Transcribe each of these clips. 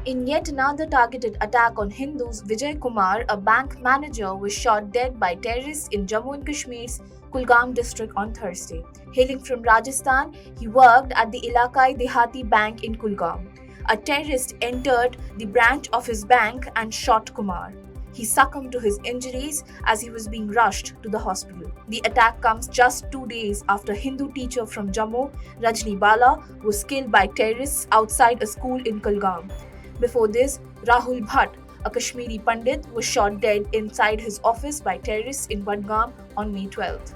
In yet another targeted attack on Hindus, Vijay Kumar, a bank manager, was shot dead by terrorists in Jammu and Kashmir's Kulgam district on Thursday. Hailing from Rajasthan, he worked at the Ilakai Dehati Bank in Kulgam. A terrorist entered the branch of his bank and shot Kumar. He succumbed to his injuries as he was being rushed to the hospital. The attack comes just 2 days after Hindu teacher from Jammu, Rajni Bala, was killed by terrorists outside a school in Kulgam. Before this, Rahul Bhatt, a Kashmiri Pandit, was shot dead inside his office by terrorists in Budgam on May 12th.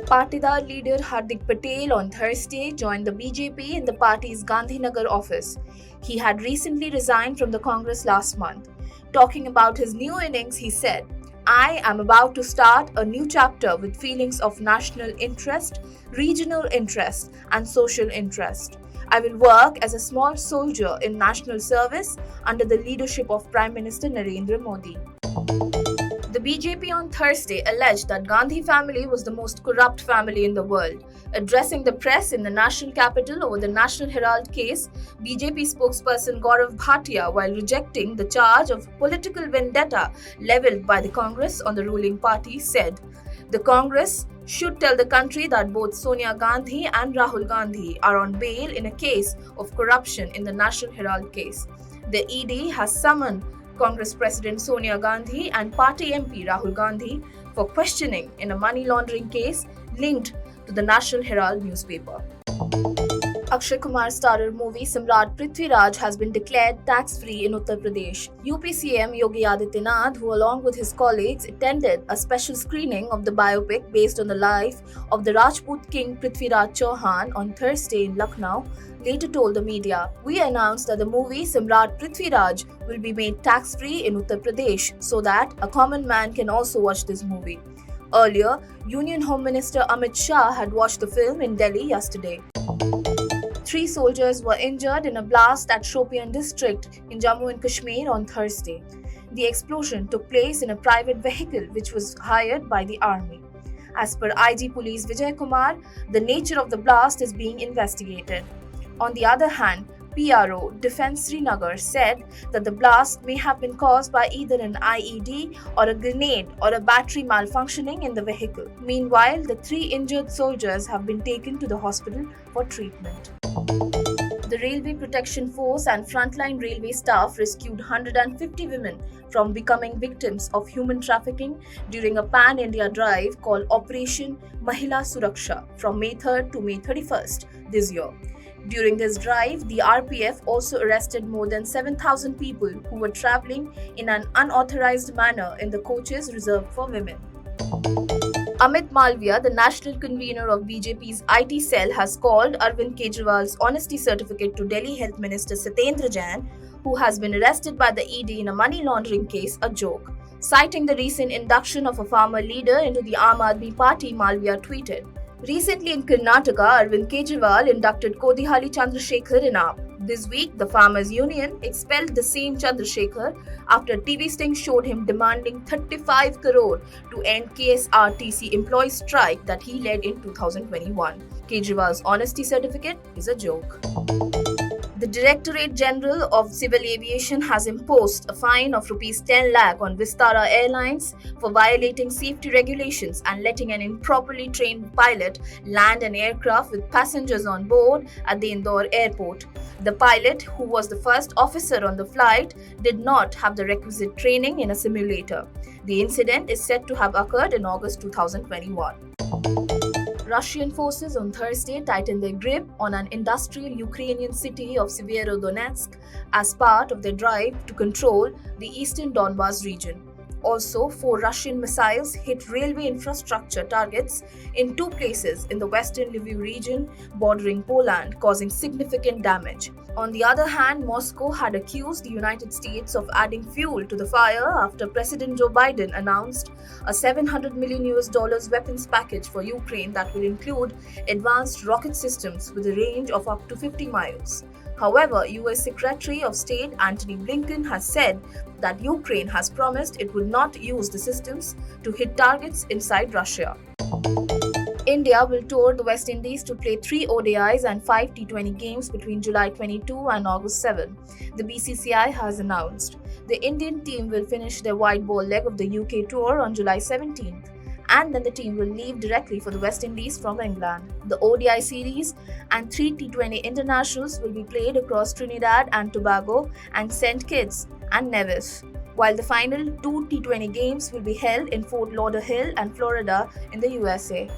Patidar leader Hardik Patel on Thursday joined the BJP in the party's Gandhinagar office. He had recently resigned from the Congress last month. Talking about his new innings, he said, "I am about to start a new chapter with feelings of national interest, regional interest, and social interest. I will work as a small soldier in national service under the leadership of Prime Minister Narendra Modi." The BJP on Thursday alleged that Gandhi family was the most corrupt family in the world. Addressing the press in the national capital over the National Herald case, BJP spokesperson Gaurav Bhatia, while rejecting the charge of political vendetta leveled by the Congress on the ruling party, said, "The Congress should tell the country that both Sonia Gandhi and Rahul Gandhi are on bail in a case of corruption in the National Herald case. The ED has summoned Congress President Sonia Gandhi and party MP Rahul Gandhi for questioning in a money laundering case linked to the National Herald newspaper." Akshay Kumar starrer movie Samrat Prithviraj has been declared tax-free in Uttar Pradesh. UP CM Yogi Adityanath, who along with his colleagues attended a special screening of the biopic based on the life of the Rajput king Prithviraj Chauhan on Thursday in Lucknow, later told the media, "We announced that the movie Samrat Prithviraj will be made tax-free in Uttar Pradesh so that a common man can also watch this movie." Earlier, Union Home Minister Amit Shah had watched the film in Delhi yesterday. 3 soldiers were injured in a blast at Shopian district in Jammu and Kashmir on Thursday. The explosion took place in a private vehicle which was hired by the army. As per IG Police Vijay Kumar, the nature of the blast is being investigated. On the other hand, PRO Defence Srinagar said that the blast may have been caused by either an IED or a grenade or a battery malfunctioning in the vehicle. Meanwhile, the 3 injured soldiers have been taken to the hospital for treatment. The Railway Protection Force and frontline railway staff rescued 150 women from becoming victims of human trafficking during a pan-India drive called Operation Mahila Suraksha from May 3rd to May 31st this year. During this drive, the RPF also arrested more than 7,000 people who were traveling in an unauthorized manner in the coaches reserved for women. Amit Malviya, the national convener of BJP's IT cell, has called Arvind Kejriwals' honesty certificate to Delhi Health Minister Satyendra Jain, who has been arrested by the ED in a money laundering case, a joke. Citing the recent induction of a farmer leader into the Aam Aadmi Party, Malviya tweeted, "Recently in Karnataka, Arvind Kejriwal inducted Kodihali Chandrasekhar in AAP. This week, the Farmers Union expelled the same Chandrasekhar after TV Sting showed him demanding 35 crore to end KSRTC employee strike that he led in 2021. Kejriwal's honesty certificate is a joke." The Directorate General of Civil Aviation has imposed a fine of Rs 10 lakh on Vistara Airlines for violating safety regulations and letting an improperly trained pilot land an aircraft with passengers on board at the Indore airport. The pilot, who was the first officer on the flight, did not have the requisite training in a simulator. The incident is said to have occurred in August 2021. Russian forces on Thursday tightened their grip on an industrial Ukrainian city of Severodonetsk as part of their drive to control the eastern Donbas region. Also, 4 Russian missiles hit railway infrastructure targets in 2 places in the western Lviv region bordering Poland, causing significant damage. On the other hand, Moscow had accused the United States of adding fuel to the fire after President Joe Biden announced a $700 million weapons package for Ukraine that will include advanced rocket systems with a range of up to 50 miles. However, US Secretary of State Antony Blinken has said that Ukraine has promised it would not use the systems to hit targets inside Russia. India will tour the West Indies to play 3 ODIs and 5 T20 games between July 22 and August 7, the BCCI has announced. The Indian team will finish their white ball leg of the UK tour on July 17th, and then the team will leave directly for the West Indies from England. The ODI series and 3 T20 internationals will be played across Trinidad and Tobago and St. Kitts and Nevis, while the final 2 T20 games will be held in Fort Lauderdale and Florida in the USA.